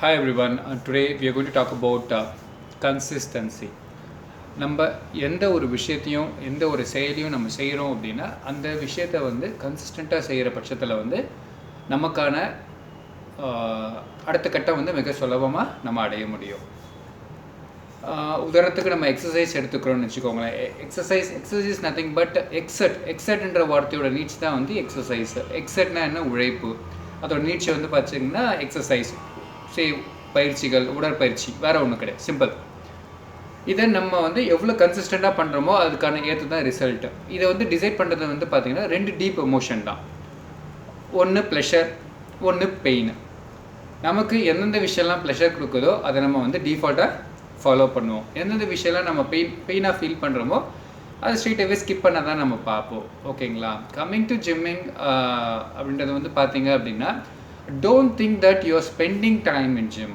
Hi everyone. Today we are going to talk about consistency. நம்ம எந்த ஒரு விஷயத்தையும் எந்த ஒரு செயலையும் நம்ம செய்கிறோம் அப்படின்னா அந்த விஷயத்தை வந்து கன்சிஸ்டண்ட்டாக செய்கிற பட்சத்தில் வந்து நமக்கான அடுத்த கட்டம் வந்து மிக சுலபமாக நம்ம அடைய முடியும். உதாரணத்துக்கு நம்ம எக்ஸசைஸ் எடுத்துக்கிறோம்னு வச்சுக்கோங்களேன். எக்ஸசைஸ் நத்திங் பட் எக்ஸட்ன்ற வார்த்தையோட நீட்ஸ் தான் வந்து எக்ஸசைஸ். எக்ஸட்னா என்ன? உழைப்பு. அதோட நீட்சி வந்து பார்த்தீங்கன்னா எக்ஸசைஸ், பயிற்சிகள், உடற்பயிற்சி, வேறு ஒன்றும் கிடையாது, சிம்பிள். இதை நம்ம வந்து எவ்வளோ கன்சிஸ்டண்ட்டாக பண்ணுறோமோ அதுக்கான ஏற்று தான் ரிசல்ட்டு. இதை வந்து டிசைட் பண்ணுறது வந்து பார்த்திங்கன்னா 2 டீப் எமோஷன் தான். ஒன்று ப்ளஷர், ஒன்று பெயின். நமக்கு எந்தெந்த விஷயம்லாம் ப்ளஷர் கொடுக்குதோ அதை நம்ம வந்து டிஃபால்ட்டாக ஃபாலோ பண்ணுவோம். எந்தெந்த விஷயம்லாம் நம்ம பெயினாக ஃபீல் பண்ணுறோமோ அதை ஸ்ட்ரெயிட்டாகவே ஸ்கிப் பண்ண தான் நம்ம பார்ப்போம். ஓகேங்களா? கம்மிங் டு ஜிம்மிங் அப்படின்றது வந்து பார்த்தீங்க அப்படின்னா, don't think that you are spending time in gym.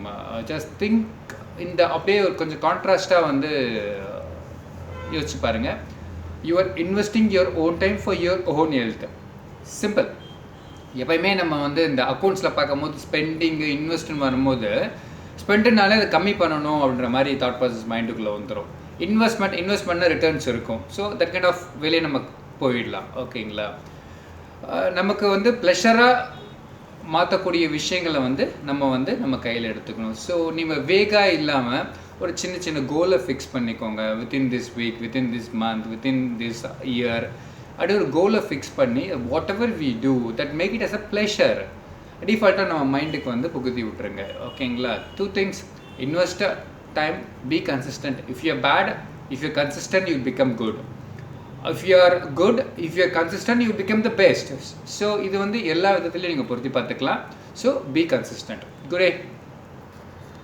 Just think இந்த அப்படியே ஒரு கொஞ்சம் கான்ட்ராஸ்டாக வந்து யோசிச்சு பாருங்கள். you are investing your own time for your own health. Simple. எப்பயுமே நம்ம வந்து இந்த அக்கௌண்ட்ஸில் பார்க்கும்போது ஸ்பெண்டிங்கு இன்வெஸ்ட்னு வரும்போது ஸ்பெண்டுனாலே அதை கம்மி பண்ணணும் அப்படின்ற மாதிரி தாட் ப்ராசஸ் மைண்டுக்குள்ளே வந்துடும். இன்வெஸ்ட் பண்ண ரிட்டர்ன்ஸ் இருக்கும். ஸோ தட் கைண்ட் ஆஃப் வெளியே நம்ம போயிடலாம். ஓகேங்களா? நமக்கு வந்து ப்ளஷராக மாற்றக்கூடிய விஷயங்களை வந்து நம்ம கையில் எடுத்துக்கணும். ஸோ நீங்கள் வேகாக இல்லாமல் ஒரு சின்ன சின்ன கோலை ஃபிக்ஸ் பண்ணிக்கோங்க. Within this week, within this month, within this year, அப்படி ஒரு கோலை ஃபிக்ஸ் பண்ணி whatever we do that make it as a pleasure டிஃபால்ட்டாக நம்ம மைண்டுக்கு வந்து புகுத்தி விட்ருங்க. ஓகேங்களா? 2 things: invest time, be consistent. If you are bad, if you consistent, you become good. If you are good, if you are consistent, you become the best. So இது வந்து எல்லா விதத்துலையும் நீங்கள் பொருத்தி பார்த்துக்கலாம். So be consistent. Good day.